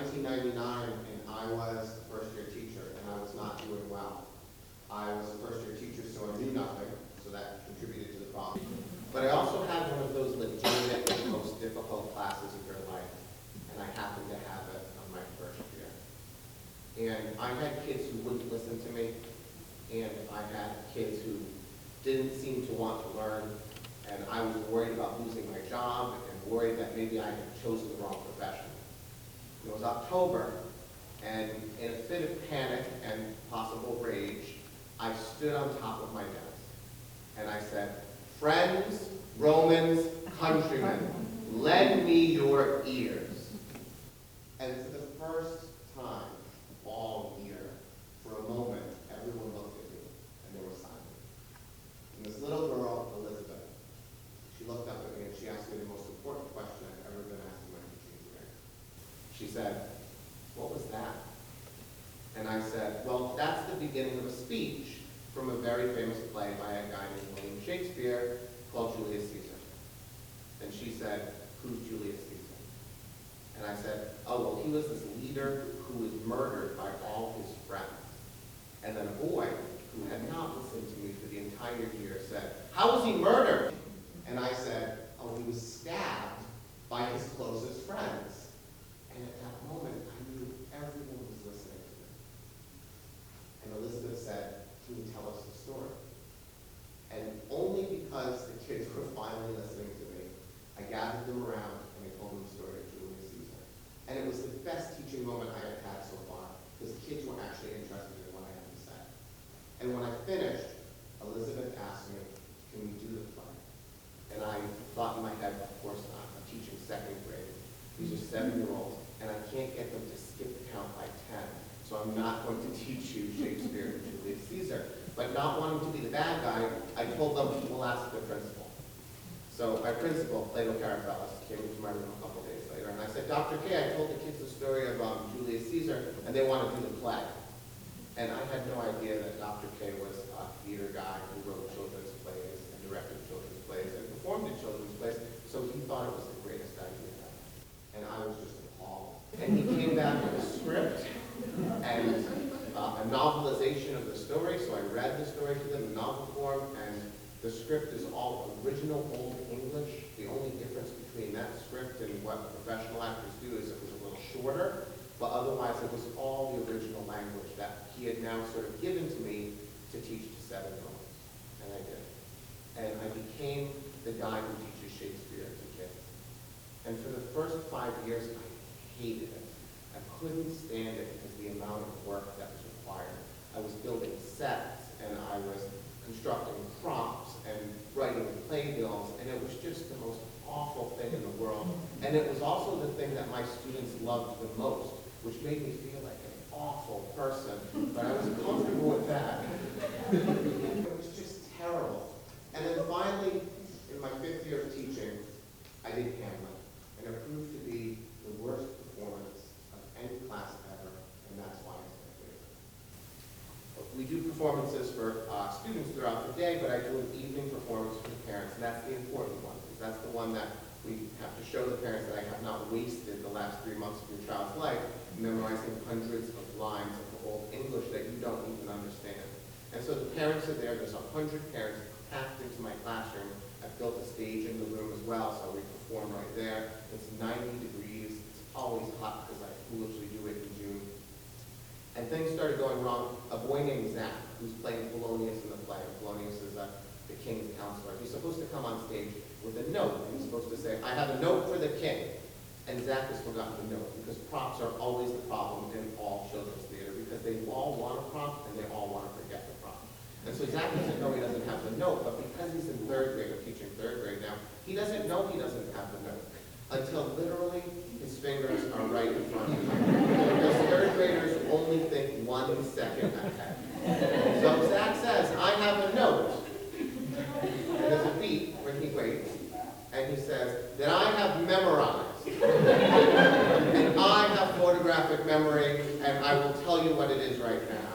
1999, and I was a first-year teacher, and I was not doing well. I was a first-year teacher, so I knew nothing, so that contributed to the problem. But I also had one of those legitimate, most difficult classes of your life, and I happened to have it on my first year. And I had kids who wouldn't listen to me, and I had kids who didn't seem to want to learn, and I was worried about losing my job and worried that maybe I had chosen the wrong profession. It was October, and in a fit of panic and possible rage, I stood on top of my desk, and I said, "Friends, Romans, countrymen, lend me your ears." And for the first time all year, for a moment, everyone looked at me, and they were silent. And this little girl, Elizabeth, she looked up at me and she asked me the most important question I've ever been asked in my teaching career. She said, "What was that?" And I said, "Well, that's the beginning of a speech from a very famous play by a guy named William Shakespeare called Julius Caesar." And she said, "Who's Julius Caesar?" And I said, "Oh, well, he was this leader who was murdered by all his friends." And then a boy who had not listened to me for the entire year said, "How was he murdered?" And I said, "Oh, he was stabbed by his closest friends." And at that moment, I knew everyone was listening to me. And Elizabeth said, "Can you tell us the story?" And only because the kids were finally listening to me, I gathered them around and I told them the story of Julius Caesar. And it was the best teaching moment I had had so far, because kids were actually interested in what I had to say. And when I finished, Elizabeth asked me, "Can we do the play?" And I thought in my head, of course not. I'm teaching second grade. These are 7-year-olds, and I can't get them to skip count by 10. So I'm not going to teach you Shakespeare and Julius Caesar. But not wanting to be the bad guy, I told them, "We'll ask the principal." So my principal, Plato Carafellis, came into my room a couple days later, and I said, "Dr. K, I told the kids the story of Julius Caesar, and they want to do the play." And I had no idea that Dr. K was a theater guy who wrote children's plays and directed children's plays and performed in children's plays, so he thought it was the greatest idea ever. And I was just appalled. And he came back with a script and a novelization of the story, so I read the story to them in novel form, and the script is all original Old English. The only difference between that script and what professional actors do is it was a little shorter, but otherwise it was all the original language that he had now sort of given to me to teach to 7-year-olds, and I did. And I became the guy who teaches Shakespeare to kids. And for the first 5 years, I hated it. I couldn't stand it because the amount of work that was required. I was building sets, and I was constructing props and writing playbills, and it was just the most awful thing in the world. And it was also the thing that my students loved the most, which made me feel like an awful person, but I was comfortable with that. It was just terrible. And then finally, in my 5th year of teaching, I did Hamlet, and it proved to be the worst performance of any class ever, and that's why it's my favorite. We do performances for students throughout the day, but I do an evening performance for the parents, and that's the important one, because that's the one that we have to show the parents that I have not wasted the last 3 months of your child's life memorizing hundreds of lines of Old English that you don't even understand. And so the parents are there. There's 100 parents packed into my classroom. I've built a stage in the room as well, so we perform right there. It's 90 degrees. It's always hot because I foolishly do it in June. And things started going wrong. A boy named Zach, who's playing Polonius in the play. Polonius is the king's counselor. He's supposed to come on stage with a note. And he's supposed to say, "I have a note for the king." And Zach has forgotten the note, because props are always the problem in all children's theater, because they all want a prop and they all want to forget the prop. And so Zach doesn't know he doesn't have the note, but because he's in 3rd grade, I'm teaching 3rd grade now, he doesn't know he doesn't have the note until literally his fingers are right in front of him. Because 3rd graders only think 1 second ahead. So Zach says, "I have a note." And there's a beat when he waits, and he says, "that I have memorized. And I have photographic memory, and I will tell you what it is right now."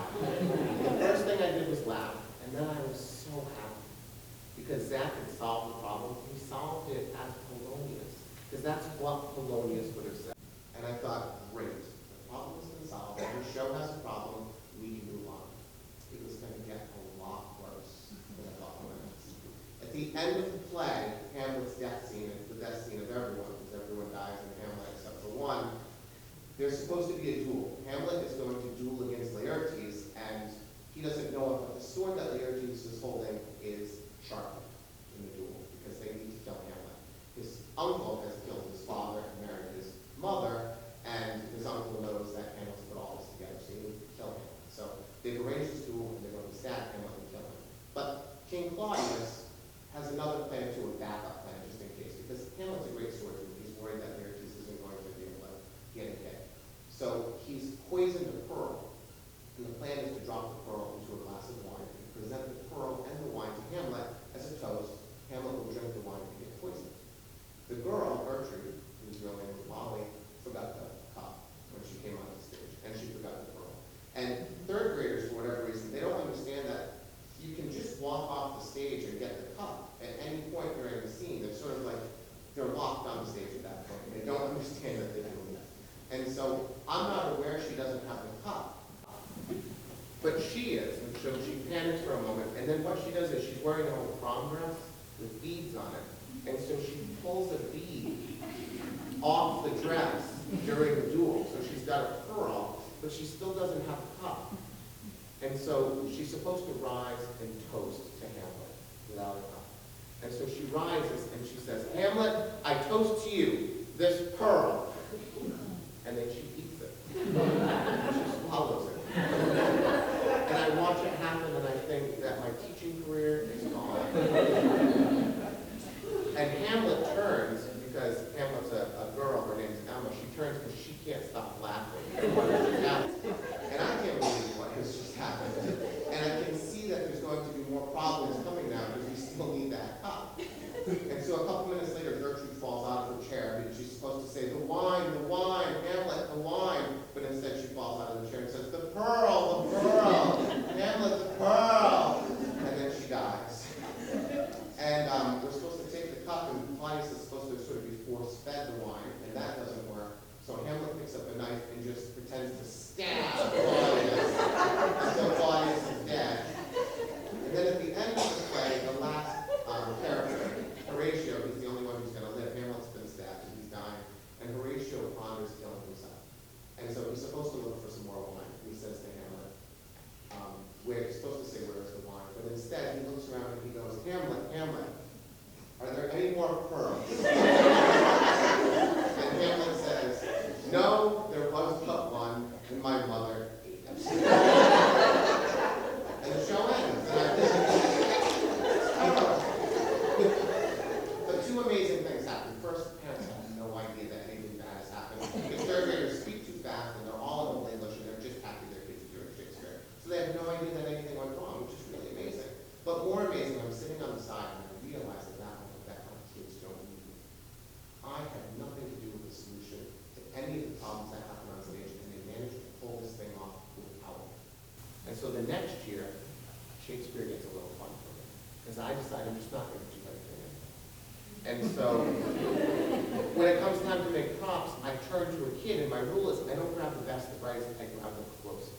The first thing I did was laugh, and then I was so happy, because Zach had solved the problem. He solved it as Polonius, because that's what Polonius would have said. And I thought, great. end of the play, Hamlet's death scene, is the death scene of everyone, because everyone dies in Hamlet except for one. There's supposed to be a duel. Hamlet is going to duel against Laertes, and he doesn't know it, but the sword that Laertes is holding is sharpened in the duel, because they need to kill Hamlet. His uncle has killed his father and married his mother, and his uncle knows that Hamlet's put all this together, so he needs to kill Hamlet. So they've arranged this duel, and they're going to stab Hamlet and kill him. But King Claudius has another plan too, a backup plan, just in case, because Hamlet's a great swordsman. He's worried that Laertes isn't going to be able to get a hit. So he's poisoned a pearl, and the plan is to drop the pearl into a glass of wine and present the pearl and the wine to Hamlet as a toast. Hamlet will drink the wine and get poisoned. The girl, Gertrude, whose real name was Molly, forgot the cup when she came on the stage, and she forgot the pearl. And third graders, for whatever reason, they don't understand that you can just walk off the stage and get the cup at any point during the scene. It's sort of like they're locked on the stage at that point. They don't understand that they're doing that. And so I'm not aware she doesn't have the cup. But she is, and so she panics for a moment, and then what she does is she's wearing a little prom dress with beads on it, and so she pulls a bead off the dress during the duel. So she's got a pearl, but she still doesn't have a cup. And so she's supposed to rise and toast to Hamlet without a cup. And so she rises and she says, "Hamlet, I toast to you this pearl." And then she eats it. She swallows it. And I watch it happen and I think that my teaching career is gone. And Hamlet turns, because Hamlet's a girl, her name's Emma, she turns because she can't stop laughing at what has just happened. And I can't believe what has just happened. And I can see that there's going to be more problems coming now because we still need that cup. And so a couple minutes later, Gertrude falls out of her chair because she's supposed to say, the wine, Hamlet, the wine. But instead she falls out of the chair and says, the pearl, Hamlet, the pearl. And then she dies. And we're supposed to take the cup, and Claudius is supposed to sort of be force-fed the wine, and that doesn't work. So Hamlet picks up a knife and just pretends to stab Claudius until Claudius is dead. And then at the end of the play, the last character, Horatio, he's the only one who's going to live. Hamlet's been stabbed and he's dying. And Horatio ponders killing himself. And so he's supposed to look for some more wine. He says to Hamlet, he's supposed to say, where's the wine? But instead, he looks around and he goes, Hamlet, are there any more pearls? And Hamlet says, no, there was but one, and my mother ate it. And the show ends. But two amazing things happen. First, parents have no idea that anything bad has happened. Because third graders speak too fast, and they're all in the English, and they're just happy their kids are doing Shakespeare. So they have no idea that anything went wrong, which is really amazing. But more amazing, I'm sitting on the side, and I realize that my kids don't need me. I have nothing to do with the solution to any of the problems that happen on stage, and they managed to pull this thing off without me. And so the next year, Shakespeare gets a little fun for me, because I decide I'm just not going to do anything anymore. And so when it comes time to make props, I turn to a kid, and my rule is I don't grab the best, the brightest, I grab the closest.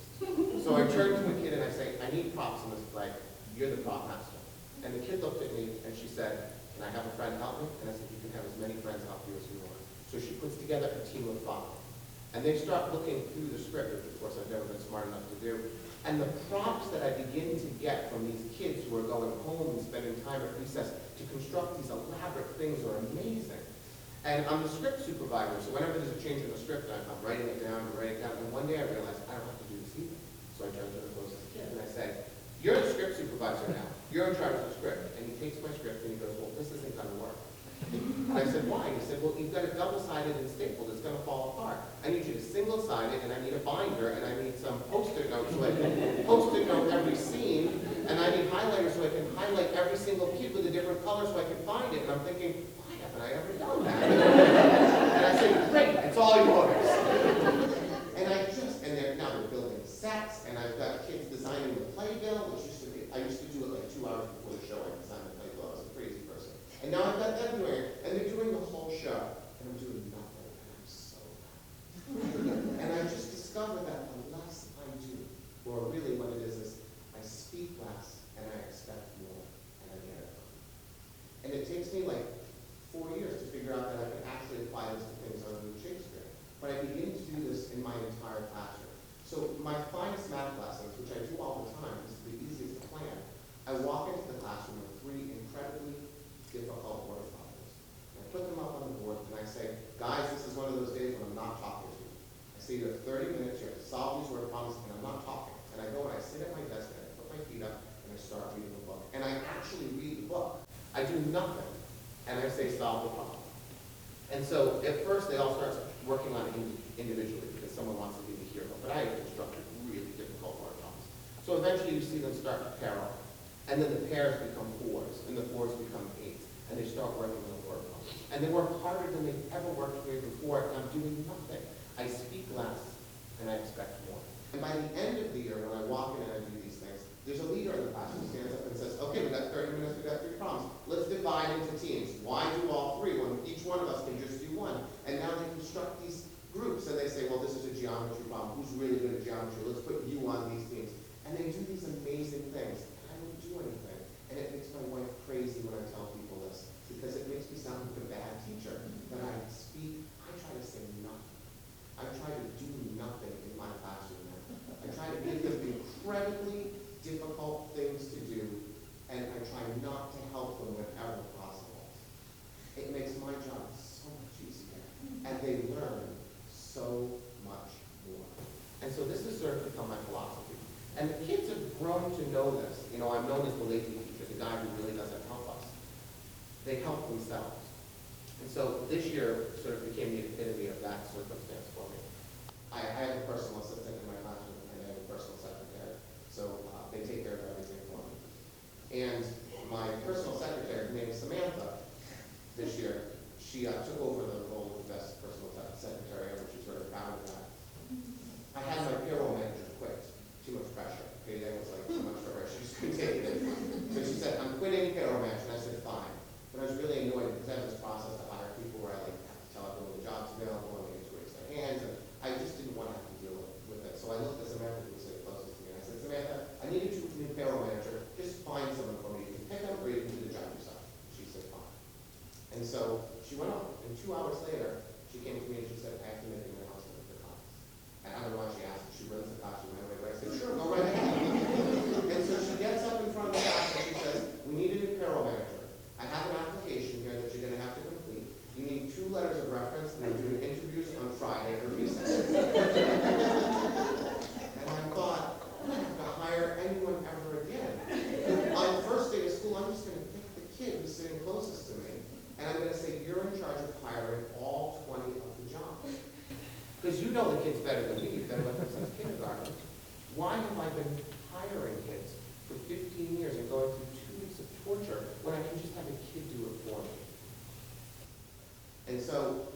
So I turn to a kid and I say, I need props in this play. You're the prop master. And the kid looked at me and she said, can I have a friend help me? And I said, you can have as many friends help you as you want. So she puts together a team of 5. And they start looking through the script, which of course I've never been smart enough to do. And the prompts that I begin to get from these kids who are going home and spending time at recess to construct these elaborate things are amazing. And I'm the script supervisor, so whenever there's a change in the script, I'm writing it down. And one day I realized I don't have to do this either. So I turn to the closest kid and I say, you're the script supervisor now. You're in charge of the script. And he takes my script and he goes, well, this isn't going to work. And I said, why? He said, well, you've got it double-sided and stapled. It's going to fall apart. I need you to single-side it, and I need a binder, and I need some post-it notes so I can post-it note every scene, and I need highlighters so I can highlight every single kid with a different color so I can find it. And I'm thinking, why haven't I ever done that? And I said, great, it's all yours. And now they're building sets, and I've got kids designing the playbill, which I used to do it like 2 hours before the show. I designed the playbill. I was a crazy person. And now I've got them doing it, and they're doing the whole show, and I'm doing nothing, and I'm so happy. And I just discovered that the less I do, or really what it is I speak less, and I expect more, and I get it. So my finest math lessons, which I do all the time, is the easiest to plan. I walk into the classroom with 3 incredibly difficult word problems. I put them up on the board and I say, guys, this is one of those days when I'm not talking to you. I say you have 30 minutes, you have to solve these word problems, and I'm not talking. And I go and I sit at my desk and I put my feet up and I start reading the book. And I actually read the book. I do nothing. And I say, solve the problem. And so at first they all start working on it individually because someone wants to be the hero. But I have constructed really difficult word problems. So eventually you see them start to pair up. And then the pairs become 4s, and the 4s become 8s. And they start working on the word problems. And they work harder than they've ever worked with before, and I'm doing nothing. I speak less, and I expect more. And by the end of the year, when I walk in and I do these things, there's a leader in the class who stands up and says, okay, we've got 30 minutes, we've got 3 problems. Let's divide into teams. Why do all 3 when each one of us can just do one? And now they construct these groups, and they say, well, this is a geometry problem. Who's really good at geometry? Let's put you on these teams. And they do these amazing things. And I don't do anything. And it makes my wife crazy when I tell people this, because it makes me sound like a bad teacher. But I try to say nothing. I try to do nothing in my classroom now. I try to give them incredibly difficult things to do, and I try not to help them whenever possible. It makes my job so much easier, and they learn so much more. And so this has sort of become my philosophy. And the kids have grown to know this. You know, I'm known as the lazy teacher, the guy who really doesn't help us. They help themselves. And so this year sort of became the epitome of that circumstance for me. I have a personal assistant in my classroom, and I have a personal secretary. So they take care of everything for me. And my personal secretary, her name is Samantha, this year, she took over the role of best personal secretary, which is sort of proud of that. I had my payroll manager quit. Too much pressure. Okay, that was like too much for her. She just couldn't take it. So she said, I'm quitting payroll manager. And I said, fine. But I was really annoyed because I have this process to hire people where I like have to tell everyone the job's available and they get to raise their hands. And I just didn't want to have to deal with it. So I looked at Samantha, who was sitting closest to me, and I said, Samantha, I need a new payroll manager. Just find someone for me. You can pick up or you can do the job yourself. She said, fine. And so she went off. And 2 hours later, she came to me and she said, I have to make an announcement for the class. And I don't know why she asked. She runs the class right away. But I said, sure, go right ahead. And so she gets up in front of the class and she says, we need a new payroll manager. I have an application here that you're going to have to complete. You need 2 letters of reference, and I'm doing interviews on Friday for recess. And I thought, I'm not going to hire anyone ever again. On the first day of school, I'm just going to pick the kid who's sitting closest to me, and I'm going to say, you're in charge of hiring all 20 of the jobs. Because you know the kids better than me. You've been with them since kindergarten. Why have I been hiring kids for 15 years and going through 2 weeks of torture when I can just have a kid do it for me? And so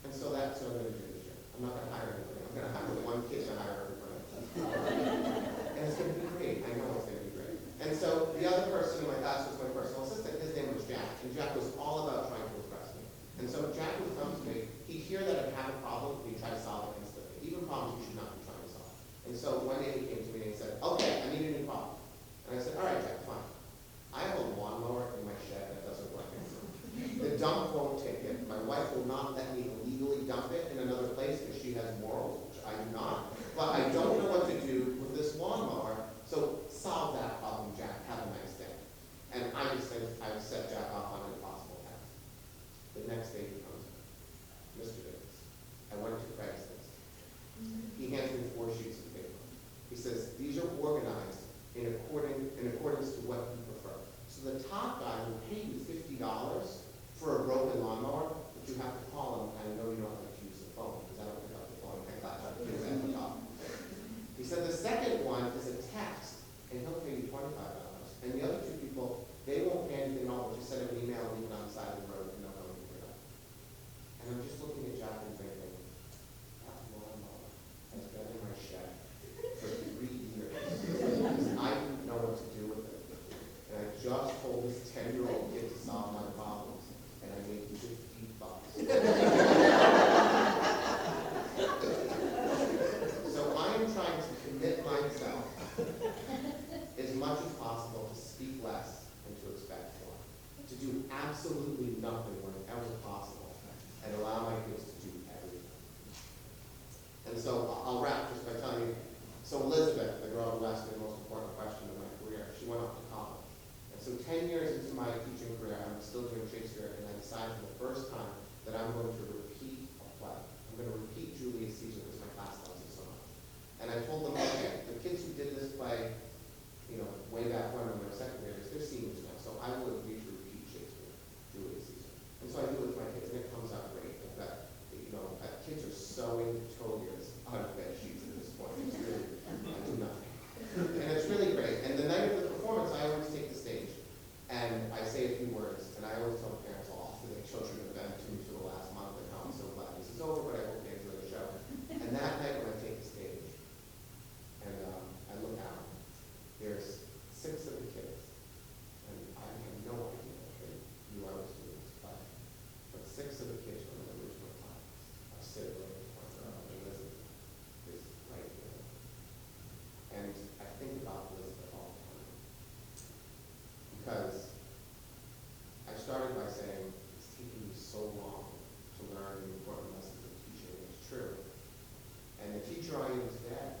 that's what I'm going to do this year. I'm not going to hire anybody. I'm going to hire 1 kid to hire everybody. And it's going to be great. I know it's going to be great. And so the other person in my class was my personal assistant. His name was Jack. And Jack was all about trying to impress me. And so Jack would come to me. He'd hear that I have a problem, and he'd try to solve it instantly. Even problems you should not be trying to solve. And so one day he came to me and he said, okay, I need a new problem. And I said, all right, Jack, fine. I have a lawnmower in my shed that doesn't work. The dump won't take it. My wife will not let me illegally dump it in another place because she has morals, which I do not. But I don't know what to do with this lawnmower, so solve that problem, Jack. Have a nice day. And I just think I would set Jack off on an impossible task. The next day he comes, Mr. Davis, I went to Craigslist. He hands me 4 sheets of paper. He says, these are organized in accordance to what you prefer. So the top guy will pay you $50 for a broken lawnmower, but you have to call him, and I know you don't like to use the phone, because I don't pick up the phone in my class. I pick it the top. He said the second one is a text, and he'll pay you $25. And the other 2 people, they won't pay anything at all, but just send him an email and leave it on the side of the road, and they'll come and pick it up. And I'm just looking at Jack and thinking, that lawnmower has been in my shed for 3 years. I didn't know what to do with it. And I just told this 10-year-old kid to solve my problems, and I made $50. So I am trying to commit myself as much as possible to speak less and to expect more. To do absolutely nothing whenever possible, and allow my kids to do everything. And so I'll wrap just by telling you, So Elizabeth, the girl who asked me the most important question of my career, she went off to college. And so 10 years into my teaching career, I'm still doing Shakespeare, and I decided for the first time that I'm going to repeat a play. I'm going to repeat Julius Caesar because my class loves it so much. And I told them, okay, the kids who did this play, way back when they were second graders, they're seniors now, so I will agree to repeat Shakespeare, Julius Caesar. And so I do it with my kids, and it comes out great. In fact, kids are sewing toenails out of bed sheets at this point. It's really, I do nothing. And it's really great. And the night of the performance, I always take the stage, and I say a few words, and I always tell parents, I'll offer their children have been to me for the last month, and how I'm so glad this is over, but I hope they enjoy the show. And that night when I take the stage, and I look out, there's 6 of the kids, and I have no idea what you are doing this play, but 6 of the kids from the original class are sitting right in front of Elizabeth is right there. And I think about Elizabeth all the time, because I started by saying, it's taking me so long to learn the important lessons of teaching, and it's true. And the teacher I am is dead.